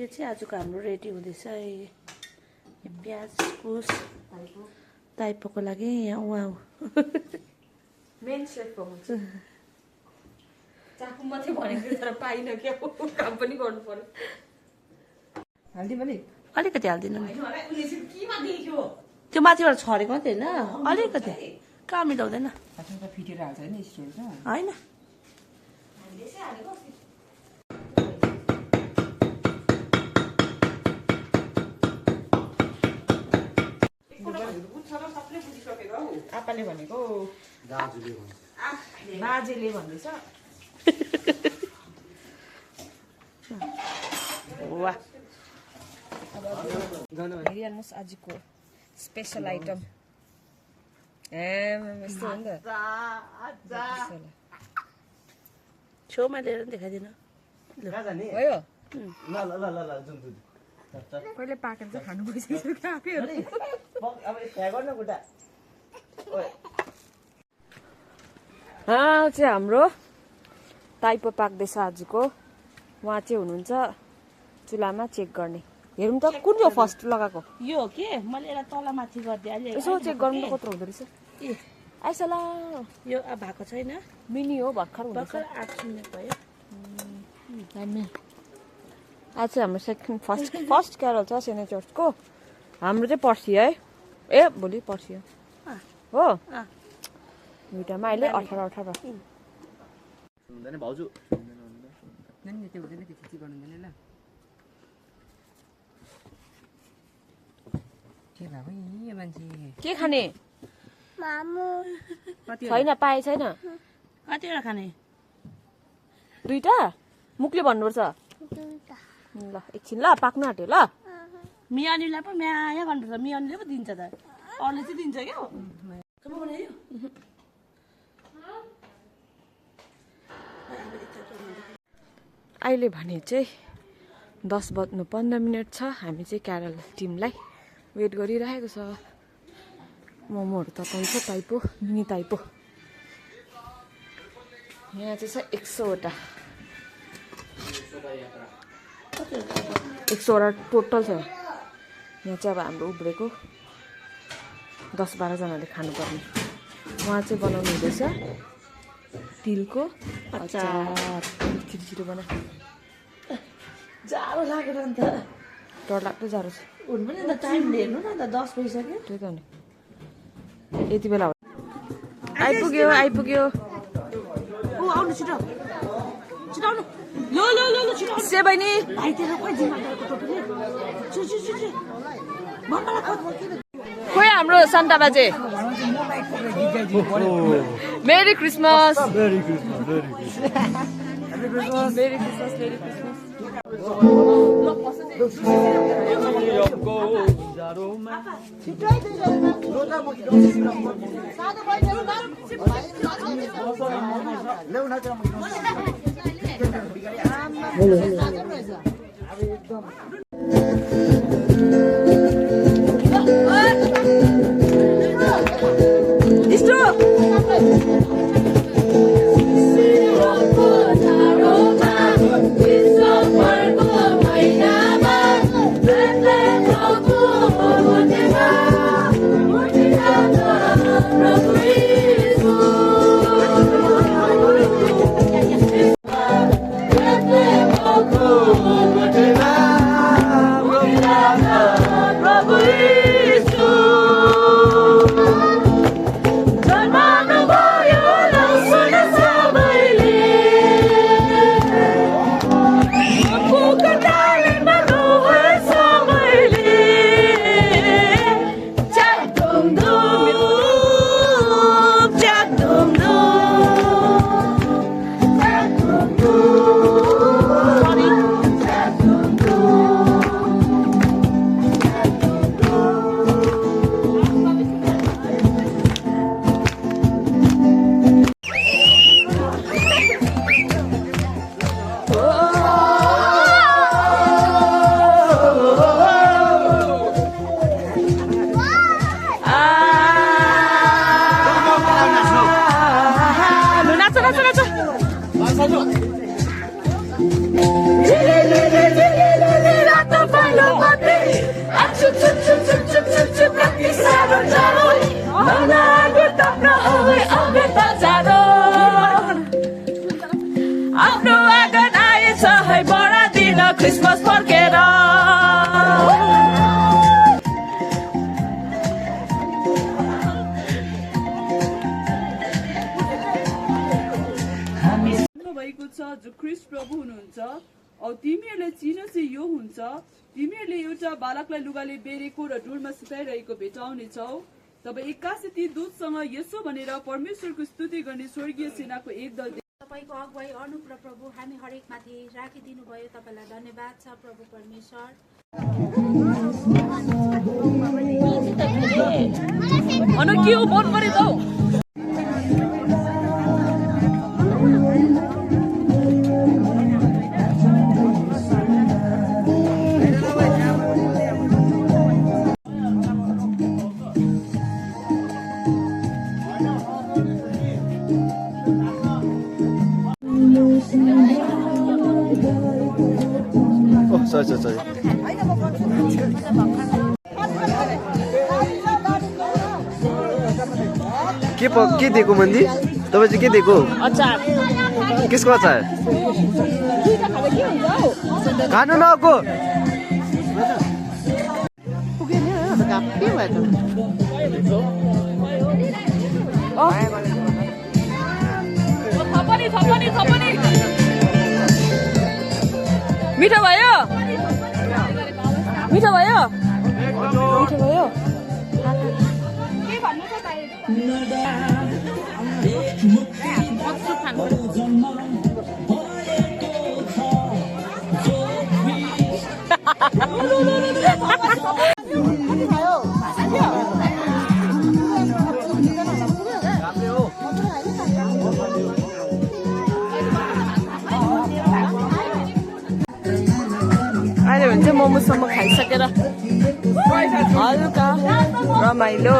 यो चाहिँ आजको हाम्रो रेडी हुँदैछ है प्याज कुस ताइपोको लागि यहाँ वाउ मेन सेफ हुन्छ चाकु मात्रै भनेको तर पाइन के काम पनि गर्नु पर्यो हाल्दिम भने अलिकति हाल्दिनु नि त्यो माथिबाट छरेको मात्रै होइन अलिकति कहाँ मिलाउँदैन फिटेर हाल्छ नि स्टोर त होइन आपाले भनेको बाजेले भन्दैछ वाह हेरिहाल्नुहोस् आजको स्पेसल आइटम यस्तो हो नि त छेउमा लिएर देखाइदिनु भयो ल ल ल ल जुन जुन कहिले पाकेर चाहिँ खानु भइसक्यो आफैहरू अब फ्राई गर्न गुटा चाहिँ हाम्रो ताइपो पाक्दैछ आजको उहाँ चाहिँ हुनुहुन्छ चुलामा चेक गर्ने हेरौँ त कुन यो फर्स्ट लगाएको यो हो के मैले यसलाई तलमाथि गरिदिएँ अहिले यसो चेक गर्नु कत्रो हुँदो रहेछ ए आइस ल यो अब भएको छैन मिनी हो भर्खर भर्खर 8 मिनट भयो आज चाहिँ हाम्रो सेकेन्ड फर्स्ट क्यारल छ सेन्ट चर्चको हाम्रो चाहिँ पर्सि है ए भोलि पर्सि हो दुइटामा अहिले 18 हुँदैन भाउजू त्यो हुँदैन त्यो खिची गर्नु हुँदैन ल के भएको यो मान्छे के खाने छैन पाए छैन कतिवटा खाने दुईटा मुखले भन्नुपर्छ ल एकछिन ल पाक्नु आँट्यो ल मियानीलाई पो म्याया गर्नुपर्छ मियानीले पो दिन्छ त अरूले चाहिँ दिन्छ क्या अहिले भने चाहिँ 10 बज्नु 15 मिनट छ हामी चाहिँ क्यारल टिमलाई वेट गरिरहेको छ मोमोहरू तताउँछ ताइपो मिनी ताइपो यहाँ चाहिँ छ 100वटा 100वटा टोटल छ यहाँ चाहिँ अब हाम्रो उब्रेको 10-12 जनाले खानुपर्ने उहाँ चाहिँ बनाउनु हुँदैछ तिलको अचार छिटो बना जाडो लागेर अन्त डर लाग्दो जाडो छ हुनु पनि अन्त टाइम हेर्नु न अन्त 10 बजिसक्यो त्यही त नि यति बेला आइपुग्यो ओ आउनु छिटो छिटो आउनु लो लो लो लो छिटो से बहिनी भाइ तेरो खोइ जिम्मेदारको टोपीले छु छु छु मम्मालाई खोज खोइ हाम्रो सन्ता बाजे merry Christmas merry Christmas merry Christmas merry Christmas Christmas फर्केर भएको छ जो ख्रीष्ट प्रभु हुनुहुन्छ औ तिमीहरूले चिनो चाहिँ यो हुन्छ तिमीहरूले एउटा बालकलाई लुगाले बेरेको र ढुलमा सुताइरहेको भेटाउनेछौ तब एक्कासी ती दूतसँग यसो भनेर परमेश्वरको स्तुति गर्ने स्वर्गीय सेनाको एक दल तपाईको अगुवाई अनुग्रह प्रभु हामी हरेकमाथि राखिदिनु भयो तपाईलाई धन्यवाद छ प्रभु परमेश्वर अनि के हो मन परे त sorry. के दिएको मन्दी तपाईँ चाहिँ के दिएको अचार केसको अचार खानु नआएको मिठो भयो मिठो भयो मिठो भयो अहिले भने चाहिँ मोमोसम्म खाइसकेर हल्का रमाइलो